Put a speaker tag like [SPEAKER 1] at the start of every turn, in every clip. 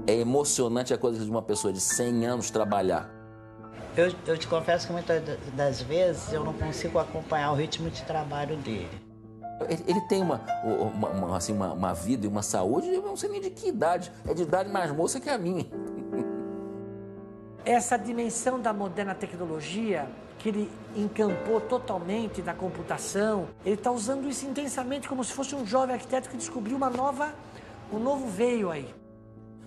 [SPEAKER 1] É emocionante a coisa de uma pessoa de 100 anos trabalhar.
[SPEAKER 2] Eu te confesso que muitas das vezes eu não consigo acompanhar o ritmo de trabalho dele.
[SPEAKER 1] Ele tem uma vida e uma saúde, eu não sei nem de que idade. É de idade mais moça que a minha.
[SPEAKER 3] Essa dimensão da moderna tecnologia, que ele encampou totalmente na computação, ele está usando isso intensamente como se fosse um jovem arquiteto que descobriu um novo veio aí.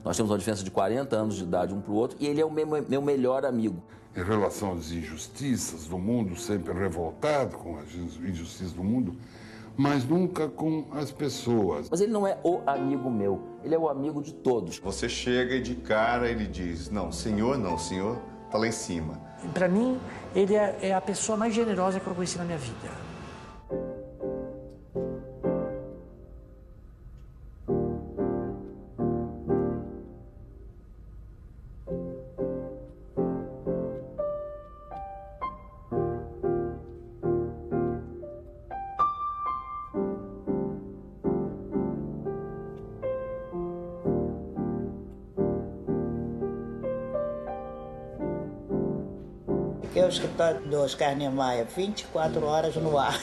[SPEAKER 1] Nós temos uma diferença de 40 anos de idade um para o outro e ele é o meu melhor amigo.
[SPEAKER 4] Em relação às injustiças do mundo, sempre revoltado com as injustiças do mundo, mas nunca com as pessoas.
[SPEAKER 1] Mas ele não é o amigo meu, ele é o amigo de todos.
[SPEAKER 5] Você chega e de cara ele diz, não, senhor, tá lá em cima.
[SPEAKER 3] Para mim, ele é a pessoa mais generosa que eu conheci na minha vida.
[SPEAKER 2] Porque o escritório do Oscar Niemeyer, 24 horas no ar.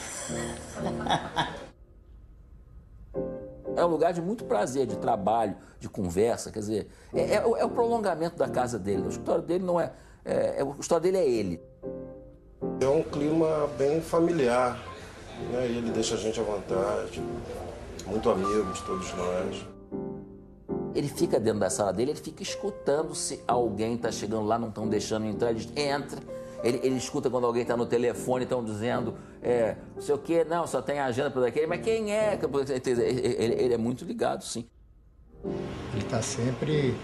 [SPEAKER 1] É um lugar de muito prazer, de trabalho, de conversa, quer dizer, é o prolongamento da casa dele. O escritório dele não o escritório dele é ele.
[SPEAKER 6] É um clima bem familiar, né? E ele deixa a gente à vontade, muito amigos, todos nós.
[SPEAKER 1] Ele fica dentro da sala dele, ele fica escutando se alguém está chegando lá, não estão deixando entrar, ele entra. Ele escuta quando alguém está no telefone, estão dizendo, não sei o quê, não, só tem agenda para daquele, mas quem é? Ele é muito ligado, sim.
[SPEAKER 7] Ele está sempre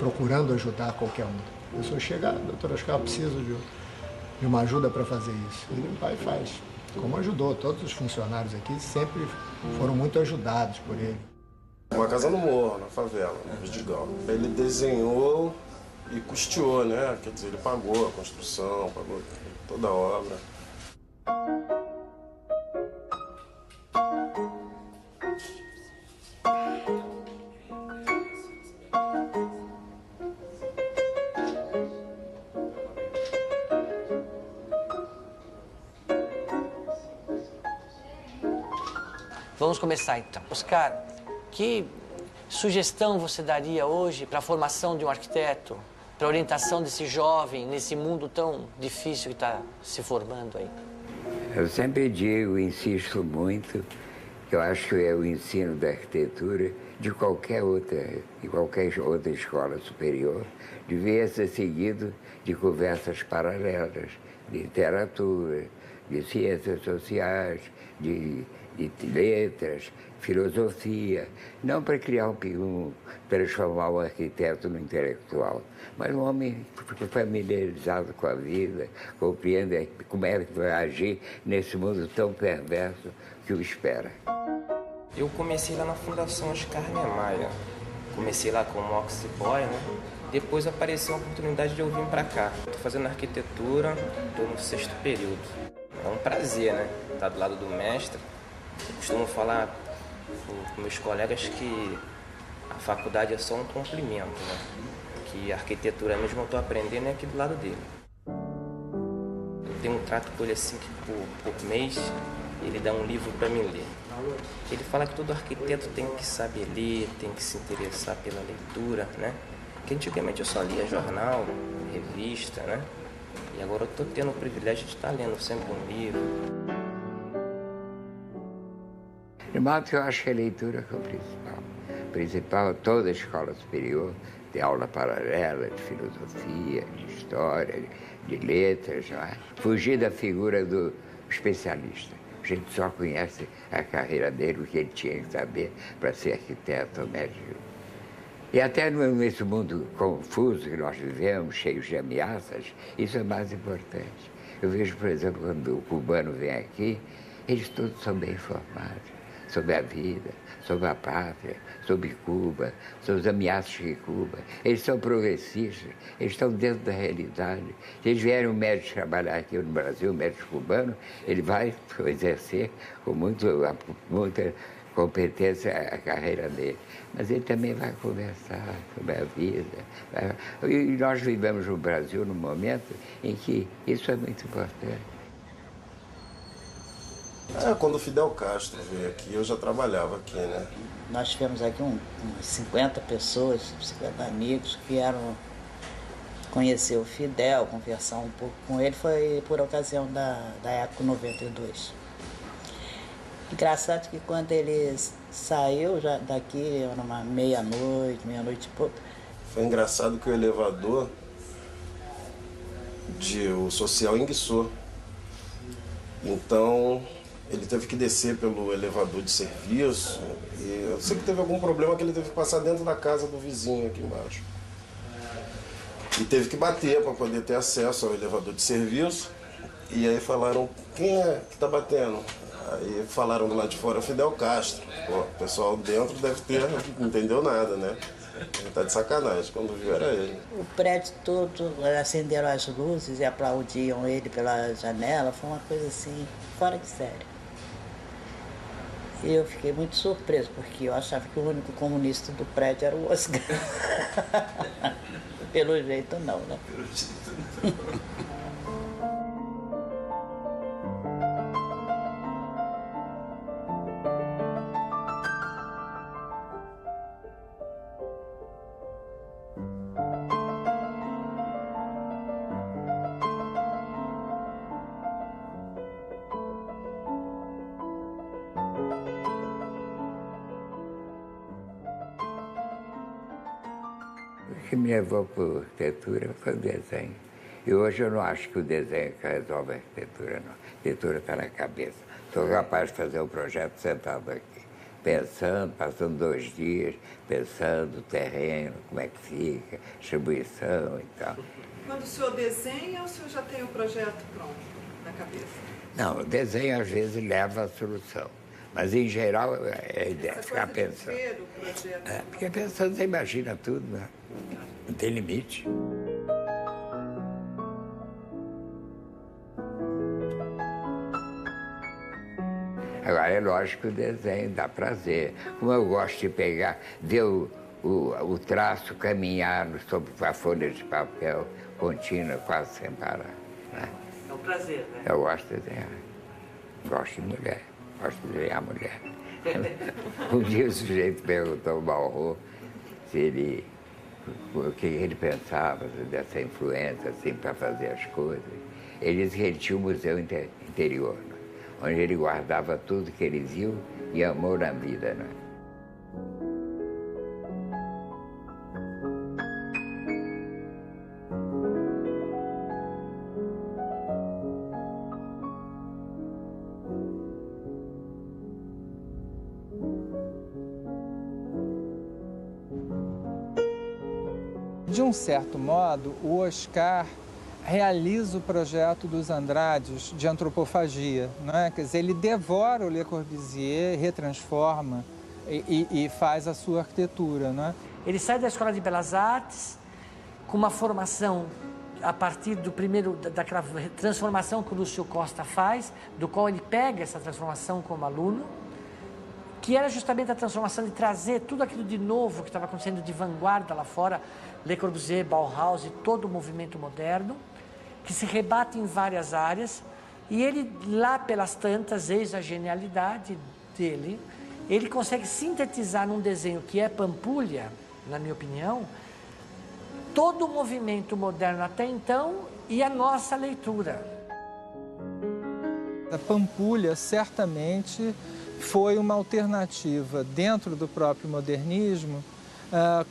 [SPEAKER 7] procurando ajudar qualquer um. A pessoa chega, doutor Oscar, eu preciso de uma ajuda para fazer isso. Ele vai e faz. Como ajudou, todos os funcionários aqui sempre foram muito ajudados por ele.
[SPEAKER 6] Uma casa no morro, na favela, no Vidigal. Ele desenhou e custeou, né? Quer dizer, ele pagou a construção, pagou toda a obra.
[SPEAKER 3] Vamos começar então. Oscar, que sugestão você daria hoje para a formação de um arquiteto, para a orientação desse jovem nesse mundo tão difícil que está se formando aí?
[SPEAKER 8] Eu sempre digo, insisto muito, que eu acho que é o ensino da arquitetura de qualquer outra escola superior devia ser seguido de conversas paralelas, de literatura, de ciências sociais, de letras, filosofia, não para criar transformar o arquiteto no intelectual, mas um homem familiarizado com a vida, compreende como é que vai agir nesse mundo tão perverso que o espera.
[SPEAKER 9] Eu comecei lá na Fundação Oscar Niemeyer, comecei lá como office boy, né? Depois apareceu a oportunidade de eu vir para cá. Estou fazendo arquitetura, estou no 6º período. É um prazer, né? Estar do lado do mestre. Eu costumo falar com meus colegas que a faculdade é só um complemento, né? Que a arquitetura mesmo eu estou aprendendo é aqui do lado dele. Eu tenho um trato com ele assim que por mês ele dá um livro para mim ler. Ele fala que todo arquiteto tem que saber ler, tem que se interessar pela leitura, né? Que antigamente eu só lia jornal, revista, né? E agora eu estou tendo o privilégio de estar lendo sempre um livro.
[SPEAKER 8] De modo que eu acho que a leitura é o principal. O principal, toda a escola superior tem aula paralela de filosofia, de história, de letras, não é? Fugir da figura do especialista. A gente só conhece a carreira dele, o que ele tinha que saber para ser arquiteto ou médico. E até nesse mundo confuso que nós vivemos, cheio de ameaças, isso é mais importante. Eu vejo, por exemplo, quando o cubano vem aqui, eles todos são bem informados sobre a vida, sobre a pátria, sobre Cuba, sobre os ameaças de Cuba. Eles são progressistas, eles estão dentro da realidade. Se eles vierem um médico trabalhar aqui no Brasil, um médico cubano, ele vai exercer com muita competência a carreira dele. Mas ele também vai conversar sobre a vida. E nós vivemos no Brasil num momento em que isso é muito importante.
[SPEAKER 6] Quando o Fidel Castro veio aqui, eu já trabalhava aqui, né?
[SPEAKER 2] Nós tivemos aqui umas 50 pessoas, 50 amigos que vieram conhecer o Fidel, conversar um pouco com ele, foi por ocasião da Eco 92. Engraçado que quando ele saiu já daqui, era uma meia-noite e pouco.
[SPEAKER 6] Foi engraçado que o elevador o social enguiçou. Então, ele teve que descer pelo elevador de serviço. E eu sei que teve algum problema que ele teve que passar dentro da casa do vizinho aqui embaixo. E teve que bater para poder ter acesso ao elevador de serviço. E aí falaram, quem é que está batendo? Aí falaram do lado de fora, Fidel Castro. Pô, o pessoal dentro deve ter, não entendeu nada, né? Ele tá de sacanagem, quando viu era ele.
[SPEAKER 2] O prédio todo, acenderam as luzes e aplaudiam ele pela janela, foi uma coisa assim, fora de série. E eu fiquei muito surpreso, porque eu achava que o único comunista do prédio era o Oscar. Pelo jeito não, né? Pelo jeito não.
[SPEAKER 8] O que me levou para a arquitetura foi o desenho. E hoje eu não acho que o desenho que resolve a arquitetura, não. A arquitetura está na cabeça. Sou capaz de fazer um projeto sentado aqui, pensando, passando 2 dias, pensando o terreno, como é que fica, distribuição e tal.
[SPEAKER 10] Quando o senhor desenha, o senhor já tem o projeto pronto na cabeça?
[SPEAKER 8] Não, o desenho às vezes leva à solução. Mas, em geral, é a ideia de ficar pensando.
[SPEAKER 10] Ver o projeto.
[SPEAKER 8] Porque pensando, você imagina tudo, né? Não tem limite. Agora, é lógico que o desenho dá prazer. Como eu gosto de pegar, ver o traço caminhar sobre a folha de papel contínua, quase sem parar. Né?
[SPEAKER 3] É um prazer, né?
[SPEAKER 8] Eu gosto de desenhar. Gosto de mulher. Gosto de desenhar mulher. Um dia o sujeito perguntou ao Malraux o que ele pensava dessa influência assim, para fazer as coisas. Ele disse que ele tinha um museu interior, né? Onde ele guardava tudo que ele viu e amou na vida. Né?
[SPEAKER 11] De um certo modo, o Oscar realiza o projeto dos Andrades de antropofagia, né? Quer dizer, ele devora o Le Corbusier, retransforma e faz a sua arquitetura, né?
[SPEAKER 3] Ele sai da Escola de Belas Artes com uma formação a partir daquela transformação que o Lúcio Costa faz, do qual ele pega essa transformação como aluno, que era justamente a transformação de trazer tudo aquilo de novo que estava acontecendo de vanguarda lá fora, Le Corbusier, Bauhaus e todo o movimento moderno, que se rebate em várias áreas, e ele, lá pelas tantas, eis a genialidade dele, ele consegue sintetizar num desenho que é Pampulha, na minha opinião, todo o movimento moderno até então e a nossa leitura.
[SPEAKER 11] A Pampulha, certamente, foi uma alternativa dentro do próprio modernismo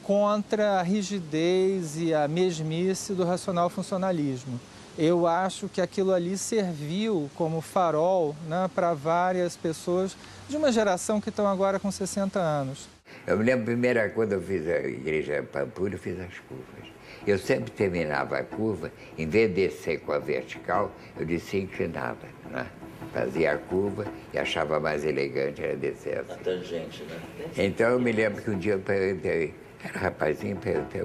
[SPEAKER 11] contra a rigidez e a mesmice do racional funcionalismo. eu acho que aquilo ali serviu como farol, né, para várias pessoas de uma geração que estão agora com 60 anos.
[SPEAKER 8] Eu me lembro, primeira, quando eu fiz a igreja Pampulha, eu fiz as curvas. Eu sempre terminava a curva, em vez de descer com a vertical, eu descia inclinada, né? Fazia a curva e achava mais elegante era descer assim.
[SPEAKER 1] A tangente, né?
[SPEAKER 8] Então eu me lembro que um dia eu perguntei, era rapazinho, perguntei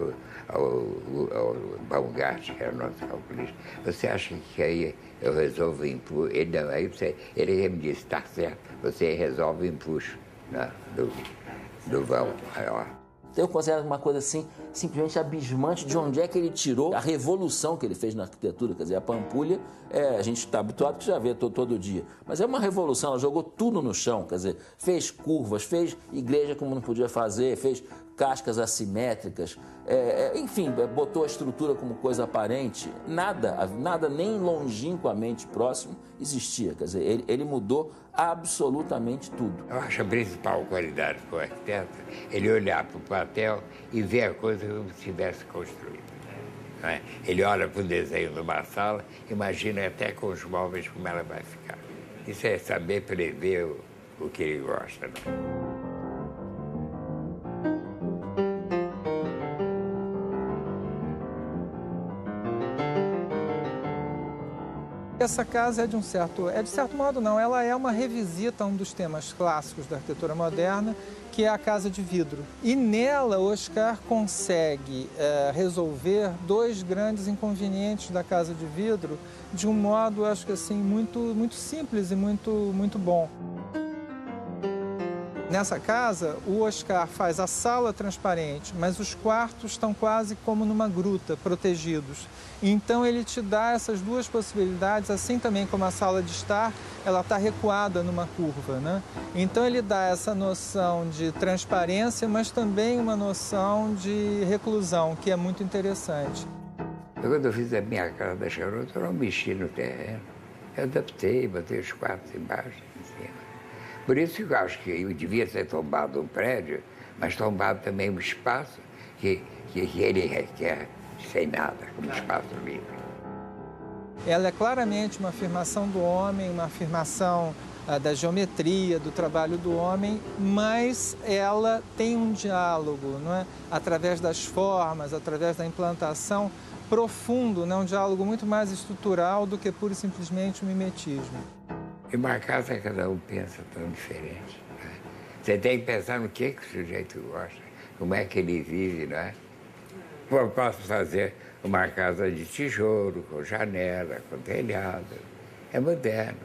[SPEAKER 8] ao Baumgart, que era o nosso calculista, você acha que aí eu resolvo o empuxo? Ele não, ele me disse, está certo, você resolve o empuxo, né, do vão maior.
[SPEAKER 1] Eu considero uma coisa assim, simplesmente abismante de onde é que ele tirou a revolução que ele fez na arquitetura. Quer dizer, a Pampulha, a gente está habituado que já vê todo dia. Mas é uma revolução, ela jogou tudo no chão. Quer dizer, fez curvas, fez igreja como não podia fazer, fez cascas assimétricas, enfim, botou a estrutura como coisa aparente. Nada nem longínquamente próximo existia. Quer dizer, ele mudou absolutamente tudo.
[SPEAKER 8] Eu acho a principal qualidade do arquiteto ele olhar para o papel e ver a coisa como se tivesse construído. Não é? Ele olha para o desenho de uma sala, imagina até com os móveis como ela vai ficar. Isso é saber prever o que ele gosta. Não é?
[SPEAKER 11] Essa casa de certo modo não, ela é uma revisita a um dos temas clássicos da arquitetura moderna, que é a casa de vidro. E nela, Oscar consegue resolver dois grandes inconvenientes da casa de vidro de um modo, acho que assim, muito simples e muito bom. Nessa casa, o Oscar faz a sala transparente, mas os quartos estão quase como numa gruta, protegidos. Então ele te dá essas duas possibilidades, assim também como a sala de estar, ela está recuada numa curva, né? Então ele dá essa noção de transparência, mas também uma noção de reclusão, que é muito interessante.
[SPEAKER 8] Quando eu fiz a minha casa da Charuto, eu não mexi no terreno. Eu adaptei, botei os quartos embaixo, em cima. Por isso que eu acho que eu devia ser tombado um prédio, mas tombado também um espaço que ele requer sem nada, como espaço livre.
[SPEAKER 11] Ela é claramente uma afirmação do homem, uma afirmação da geometria, do trabalho do homem, mas ela tem um diálogo, não é? Através das formas, através da implantação, profundo, né? Um diálogo muito mais estrutural do que pura e simplesmente um mimetismo.
[SPEAKER 8] E uma casa, cada um pensa tão diferente. Né? Você tem que pensar no que o sujeito gosta, como é que ele vive, não é? Eu posso fazer uma casa de tijolo, com janela, com telhado. É moderno.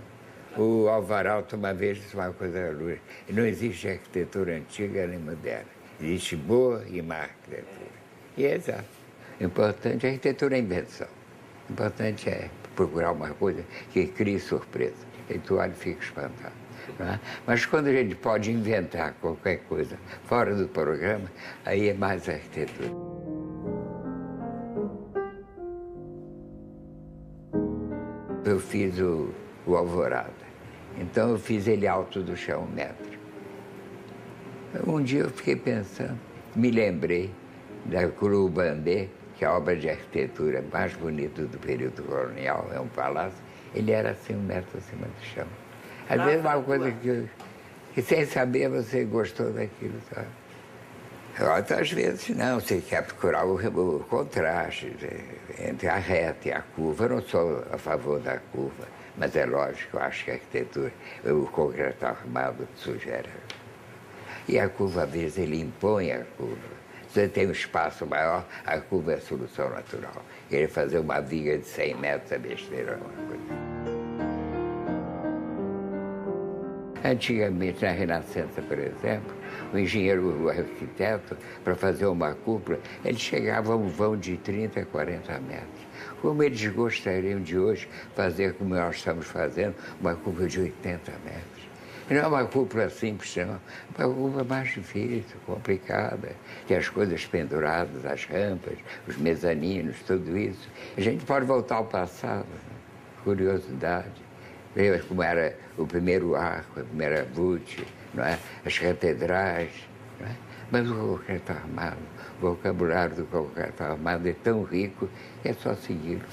[SPEAKER 8] O Alvaralto uma vez disse uma coisa luz. Não existe arquitetura antiga nem moderna. Existe boa e má arquitetura. E é exato. O importante é a arquitetura, é invenção. O importante é procurar uma coisa que crie surpresa. E tu olha e fica espantado. Não é? Mas quando a gente pode inventar qualquer coisa fora do programa, aí é mais arquitetura. Eu fiz o Alvorada. Então eu fiz ele alto do chão 1 metro. Um dia eu fiquei pensando, me lembrei da Curubandê, que é a obra de arquitetura mais bonita do período colonial, é um palácio. Ele era assim 1 metro acima do chão. Às vezes uma coisa que sem saber você gostou daquilo, sabe? Outras vezes não, você quer procurar o contraste entre a reta e a curva. Eu não sou a favor da curva, mas é lógico, eu acho que a arquitetura, o concreto armado sugere. E a curva, às vezes, ele impõe a curva. Se você tem um espaço maior, a curva é a solução natural. Querer fazer uma viga de 100 metros é besteira, uma coisa. Antigamente, na Renascença, por exemplo, o engenheiro, o arquiteto, para fazer uma cúpula, ele chegava a um vão de 30 a 40 metros. Como eles gostariam de hoje fazer, como nós estamos fazendo, uma cúpula de 80 metros. E não é uma cúpula simples, não. É uma cúpula mais difícil, complicada. Tem as coisas penduradas, as rampas, os mezaninos, tudo isso. A gente pode voltar ao passado, né? Curiosidade. Ver como era o primeiro arco, a primeira voûte, não é? As catedrais. Não é? Mas o concreto armado, o vocabulário do concreto armado é tão rico que é só segui-lo.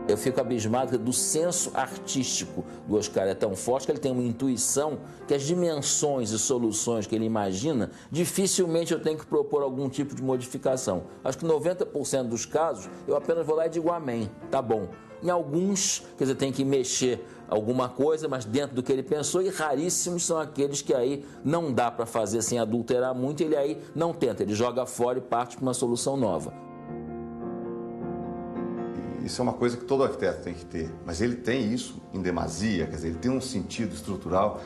[SPEAKER 1] Eu fico abismado do senso artístico do Oscar é tão forte que ele tem uma intuição que as dimensões e soluções que ele imagina, dificilmente eu tenho que propor algum tipo de modificação. Acho que 90% dos casos eu apenas vou lá e digo amém, tá bom. Em alguns, quer dizer, tem que mexer alguma coisa, mas dentro do que ele pensou, e raríssimos são aqueles que aí não dá para fazer sem adulterar muito, ele aí não tenta, ele joga fora e parte para uma solução nova.
[SPEAKER 5] Isso é uma coisa que todo arquiteto tem que ter, mas ele tem isso em demasia, quer dizer, ele tem um sentido estrutural,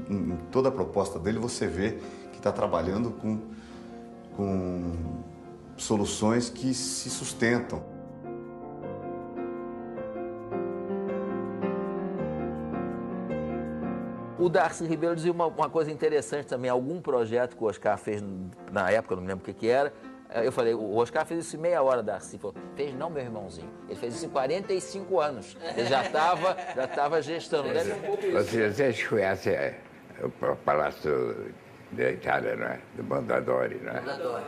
[SPEAKER 5] em toda a proposta dele você vê que está trabalhando com soluções que se sustentam.
[SPEAKER 1] O Darcy Ribeiro dizia uma coisa interessante também, algum projeto que o Oscar fez na época, eu não me lembro o que era. Eu falei, o Oscar fez isso em meia hora, Darcy. Falou, fez não, meu irmãozinho. Ele fez isso em 45 anos. Ele já estava gestando. Deve um pouco isso.
[SPEAKER 8] Vocês conhecem o Palácio da Itália, não é? Do Mondadori, não é?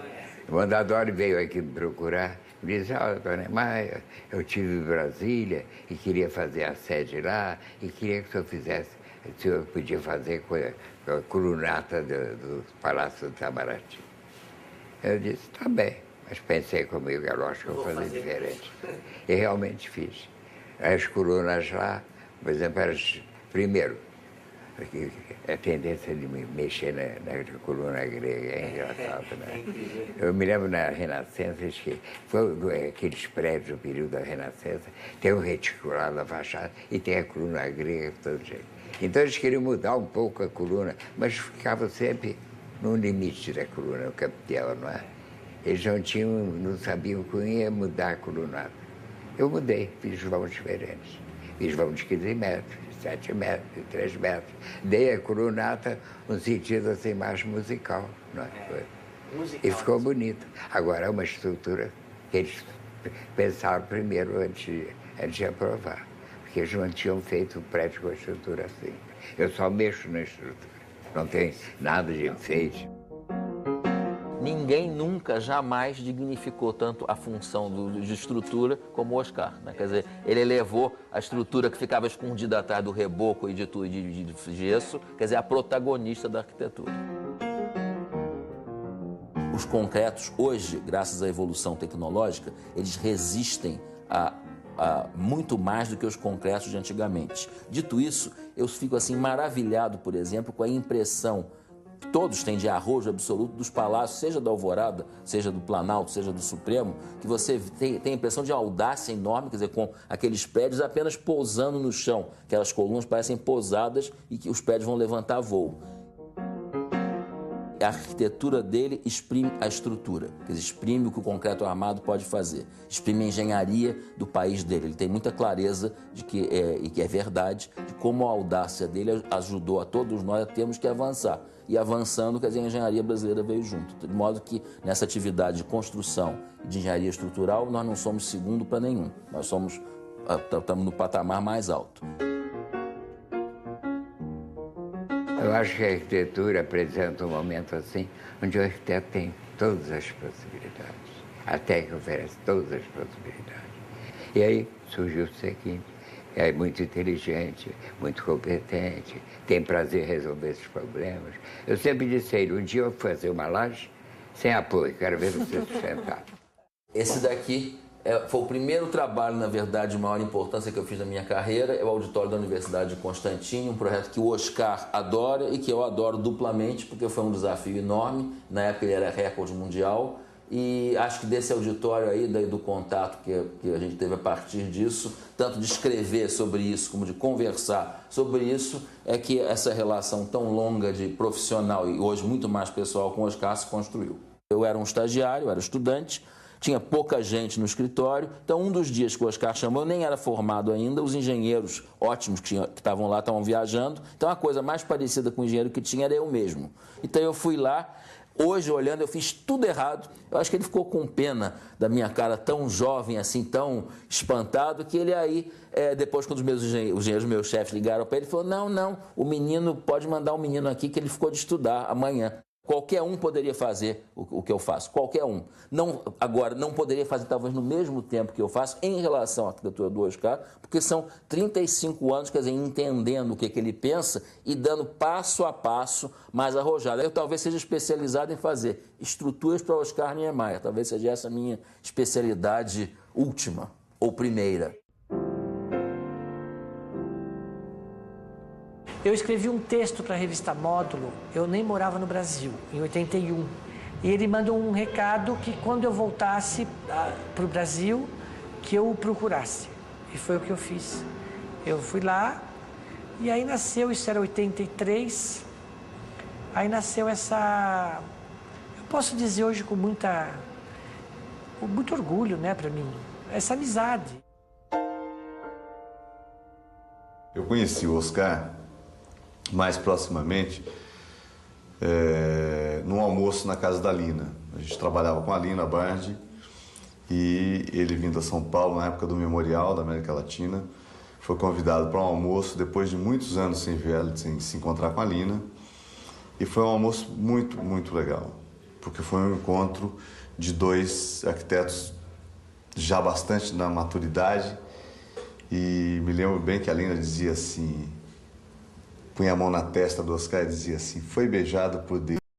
[SPEAKER 8] O Mondadori veio aqui me procurar. Me disse, Dona Maia, eu estive em Brasília e queria fazer a sede lá e queria que o senhor fizesse, se o senhor podia fazer com a colunata do Palácio do Itamaraty. Eu disse, tá bem, mas pensei comigo, é lógico que eu vou fazer diferente. E realmente fiz. As colunas lá, por exemplo, primeiro, a tendência de me mexer na coluna grega é engraçado, né? Eu me lembro na Renascença, que foi aqueles prédios do período da Renascença, tem o reticulado da fachada e tem a coluna grega de todo jeito. Então eles queriam mudar um pouco a coluna, mas ficava sempre no limite da coluna, o capitel, não é? Eles não sabiam como ia mudar a colunata. Eu mudei, fiz vãos diferentes. Fiz vãos de 15 metros, 7 metros, 3 metros. Dei a colunata um sentido assim mais musical, não é? E ficou bonito. Agora é uma estrutura que eles pensaram primeiro antes de aprovar, porque eles não tinham feito o prédio com a estrutura assim. Eu só mexo na estrutura. Não tem nada de enfeite.
[SPEAKER 1] Ninguém nunca, jamais dignificou tanto a função de estrutura como o Oscar, né? Quer dizer, ele elevou a estrutura que ficava escondida atrás do reboco e de gesso, quer dizer, a protagonista da arquitetura. Os concretos, hoje, graças à evolução tecnológica, eles resistem a muito mais do que os concretos de antigamente. Dito isso, eu fico assim maravilhado, por exemplo, com a impressão que todos têm de arrojo absoluto dos palácios, seja da Alvorada, seja do Planalto, seja do Supremo, que você tem a impressão de audácia enorme, quer dizer, com aqueles prédios apenas pousando no chão, aquelas colunas parecem pousadas e que os prédios vão levantar voo. A arquitetura dele exprime a estrutura, quer dizer, exprime o que o concreto armado pode fazer, exprime a engenharia do país dele. Ele tem muita clareza de que é verdade, de como a audácia dele ajudou a todos nós a termos que avançar. E avançando, quer dizer, a engenharia brasileira veio junto. De modo que nessa atividade de construção e de engenharia estrutural, nós não somos segundo para nenhum. Nós estamos no patamar mais alto.
[SPEAKER 8] Eu acho que a arquitetura apresenta um momento assim, onde o arquiteto tem todas as possibilidades. A técnica oferece todas as possibilidades. E aí surgiu o seguinte, é muito inteligente, muito competente, tem prazer em resolver esses problemas. Eu sempre disse a ele, um dia eu vou fazer uma laje sem apoio, quero ver você sustentar.
[SPEAKER 1] Esse daqui foi o primeiro trabalho, na verdade, de maior importância que eu fiz na minha carreira, é o auditório da Universidade de Constantine, um projeto que o Oscar adora e que eu adoro duplamente, porque foi um desafio enorme. Na época ele era recorde mundial e acho que desse auditório aí, do contato que a gente teve a partir disso, tanto de escrever sobre isso como de conversar sobre isso, é que essa relação tão longa de profissional e hoje muito mais pessoal com o Oscar se construiu. Eu era um estagiário, eu era estudante, tinha pouca gente no escritório, então um dos dias que o Oscar chamou, eu nem era formado ainda, os engenheiros ótimos que estavam lá estavam viajando, então a coisa mais parecida com o engenheiro que tinha era eu mesmo. Então eu fui lá, hoje olhando eu fiz tudo errado, eu acho que ele ficou com pena da minha cara tão jovem assim, tão espantado, que ele aí, depois quando os engenheiros, meus chefes ligaram para ele, ele falou, não, o menino, pode mandar o menino aqui que ele ficou de estudar amanhã. Qualquer um poderia fazer o que eu faço, qualquer um. Agora, não poderia fazer talvez no mesmo tempo que eu faço em relação à arquitetura do Oscar, porque são 35 anos, quer dizer, entendendo o que ele pensa e dando passo a passo mais arrojado. Eu talvez seja especializado em fazer estruturas para Oscar Niemeyer, talvez seja essa a minha especialidade última ou primeira.
[SPEAKER 3] Eu escrevi um texto para a revista Módulo, eu nem morava no Brasil, em 81. E ele mandou um recado que quando eu voltasse para o Brasil, que eu o procurasse. E foi o que eu fiz. Eu fui lá e aí nasceu, isso era 83, aí nasceu essa... Eu posso dizer hoje com muito orgulho, né, para mim, essa amizade.
[SPEAKER 5] Eu conheci o Oscar mais proximamente num almoço na casa da Lina. A gente trabalhava com a Lina Bardi e ele vindo a São Paulo na época do Memorial da América Latina, foi convidado para um almoço depois de muitos anos sem se encontrar com a Lina, e foi um almoço muito, muito legal, porque foi um encontro de dois arquitetos já bastante na maturidade, e me lembro bem que a Lina dizia assim, punha a mão na testa do Oscar e dizia assim, foi beijado por Deus.